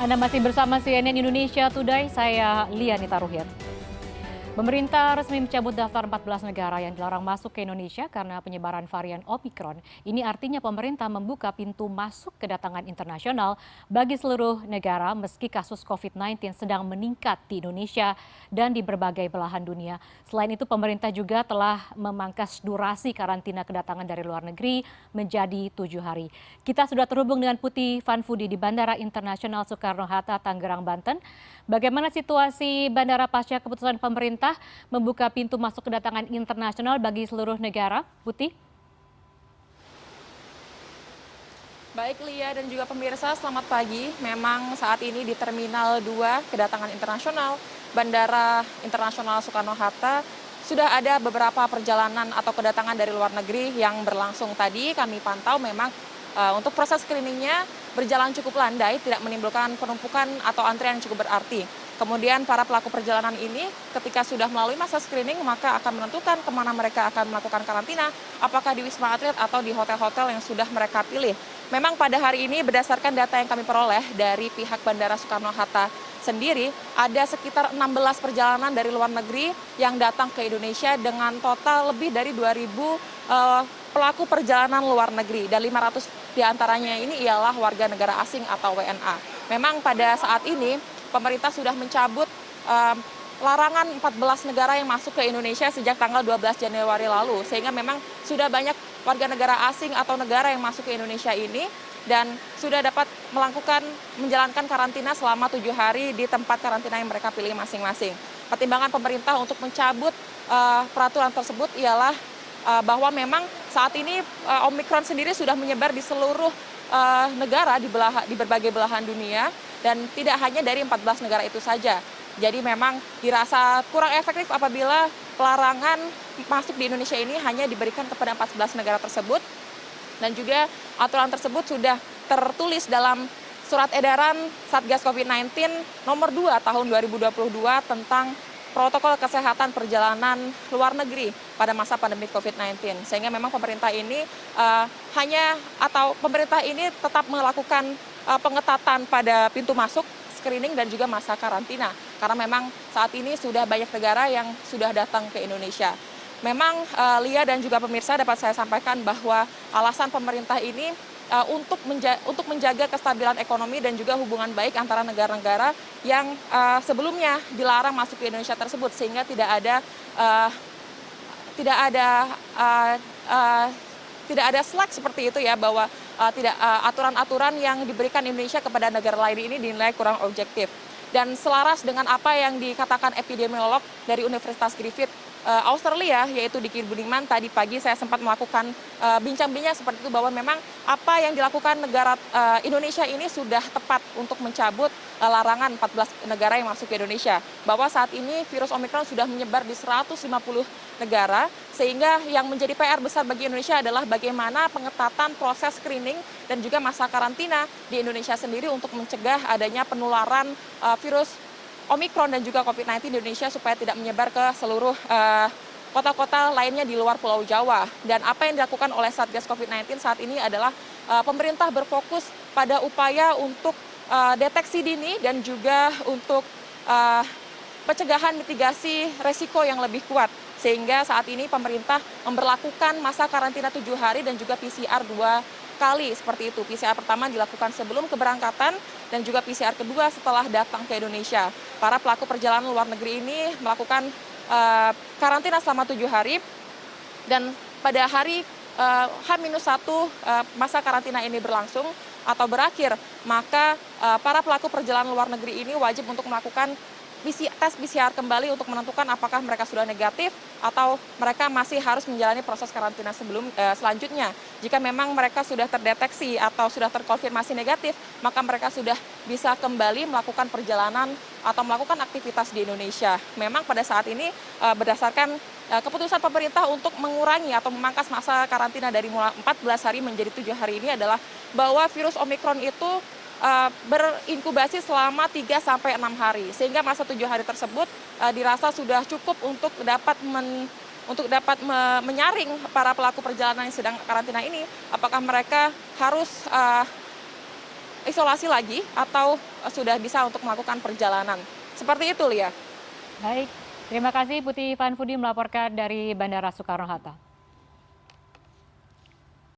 Anda masih bersama CNN Indonesia Today, saya Lianita Ruhyat. Pemerintah resmi mencabut daftar 14 negara yang dilarang masuk ke Indonesia karena penyebaran varian Omicron. Ini artinya pemerintah membuka pintu masuk kedatangan internasional bagi seluruh negara meski kasus COVID-19 sedang meningkat di Indonesia dan di berbagai belahan dunia. Selain itu, pemerintah juga telah memangkas durasi karantina kedatangan dari luar negeri menjadi 7 hari. Kita sudah terhubung dengan Putih Vanfudi di Bandara Internasional Soekarno-Hatta, Tangerang, Banten. Bagaimana situasi bandara pasca keputusan pemerintah membuka pintu masuk kedatangan internasional bagi seluruh negara, Putih? Baik Lia dan juga pemirsa, selamat pagi. Memang saat ini di Terminal 2 kedatangan internasional Bandara Internasional Soekarno-Hatta sudah ada beberapa perjalanan atau kedatangan dari luar negeri yang berlangsung tadi. Kami pantau memang untuk proses screeningnya berjalan cukup landai, tidak menimbulkan penumpukan atau antrian yang cukup berarti. Kemudian para pelaku perjalanan ini ketika sudah melalui masa screening maka akan menentukan kemana mereka akan melakukan karantina, apakah di Wisma Atlet atau di hotel-hotel yang sudah mereka pilih. Memang pada hari ini berdasarkan data yang kami peroleh dari pihak Bandara Soekarno-Hatta sendiri, ada sekitar 16 perjalanan dari luar negeri yang datang ke Indonesia dengan total lebih dari 2.000 pelaku perjalanan luar negeri, dan 500 diantaranya ini ialah warga negara asing atau WNA. Memang pada saat ini pemerintah sudah mencabut larangan 14 negara yang masuk ke Indonesia sejak tanggal 12 Januari lalu, sehingga memang sudah banyak warga negara asing atau negara yang masuk ke Indonesia ini dan sudah dapat menjalankan karantina selama 7 hari di tempat karantina yang mereka pilih masing-masing. Pertimbangan pemerintah untuk mencabut peraturan tersebut ialah bahwa memang saat ini Omicron sendiri sudah menyebar di seluruh negara di berbagai belahan dunia dan tidak hanya dari 14 negara itu saja. Jadi memang dirasa kurang efektif apabila pelarangan masuk di Indonesia ini hanya diberikan kepada 14 negara tersebut, dan juga aturan tersebut sudah tertulis dalam surat edaran Satgas COVID-19 nomor 2 tahun 2022 tentang protokol kesehatan perjalanan luar negeri pada masa pandemi COVID-19. Sehingga memang pemerintah ini pemerintah ini tetap melakukan pengetatan pada pintu masuk, screening dan juga masa karantina. Karena memang saat ini sudah banyak negara yang sudah datang ke Indonesia. Memang Lia dan juga pemirsa, dapat saya sampaikan bahwa alasan pemerintah ini untuk menjaga kestabilan ekonomi dan juga hubungan baik antara negara-negara yang sebelumnya dilarang masuk ke Indonesia tersebut, sehingga tidak ada slack seperti itu ya, bahwa aturan-aturan yang diberikan Indonesia kepada negara lain ini dinilai kurang objektif. Dan selaras dengan apa yang dikatakan epidemiolog dari Universitas Griffith Australia, yaitu Diki Budiman, tadi pagi saya sempat melakukan bincang-bincang seperti itu, bahwa memang apa yang dilakukan negara Indonesia ini sudah tepat untuk mencabut larangan 14 negara yang masuk ke Indonesia. Bahwa saat ini virus Omicron sudah menyebar di 150 negara, sehingga yang menjadi PR besar bagi Indonesia adalah bagaimana pengetatan proses screening dan juga masa karantina di Indonesia sendiri untuk mencegah adanya penularan virus Omicron dan juga COVID-19 di Indonesia supaya tidak menyebar ke seluruh kota-kota lainnya di luar Pulau Jawa. Dan apa yang dilakukan oleh Satgas COVID-19 saat ini adalah pemerintah berfokus pada upaya untuk deteksi dini dan juga untuk pencegahan mitigasi resiko yang lebih kuat. Sehingga saat ini pemerintah memberlakukan masa karantina 7 hari dan juga PCR 2 kali seperti itu. PCR pertama dilakukan sebelum keberangkatan dan juga PCR kedua setelah datang ke Indonesia. Para pelaku perjalanan luar negeri ini melakukan karantina selama 7 hari, dan pada hari H-1 masa karantina ini berlangsung atau berakhir, maka para pelaku perjalanan luar negeri ini wajib untuk melakukan tes PCR kembali untuk menentukan apakah mereka sudah negatif atau mereka masih harus menjalani proses karantina selanjutnya. Jika memang mereka sudah terdeteksi atau sudah terkonfirmasi negatif, maka mereka sudah bisa kembali melakukan perjalanan atau melakukan aktivitas di Indonesia. Memang pada saat ini berdasarkan keputusan pemerintah untuk mengurangi atau memangkas masa karantina dari mulai 14 hari menjadi 7 hari ini adalah bahwa virus Omicron itu berinkubasi selama 3 sampai 6 hari, sehingga masa 7 hari tersebut dirasa sudah cukup untuk dapat menyaring para pelaku perjalanan yang sedang karantina ini, apakah mereka harus isolasi lagi atau sudah bisa untuk melakukan perjalanan. Seperti itu, Lia. Baik, terima kasih Putih Vanfudi melaporkan dari Bandara Soekarno-Hatta.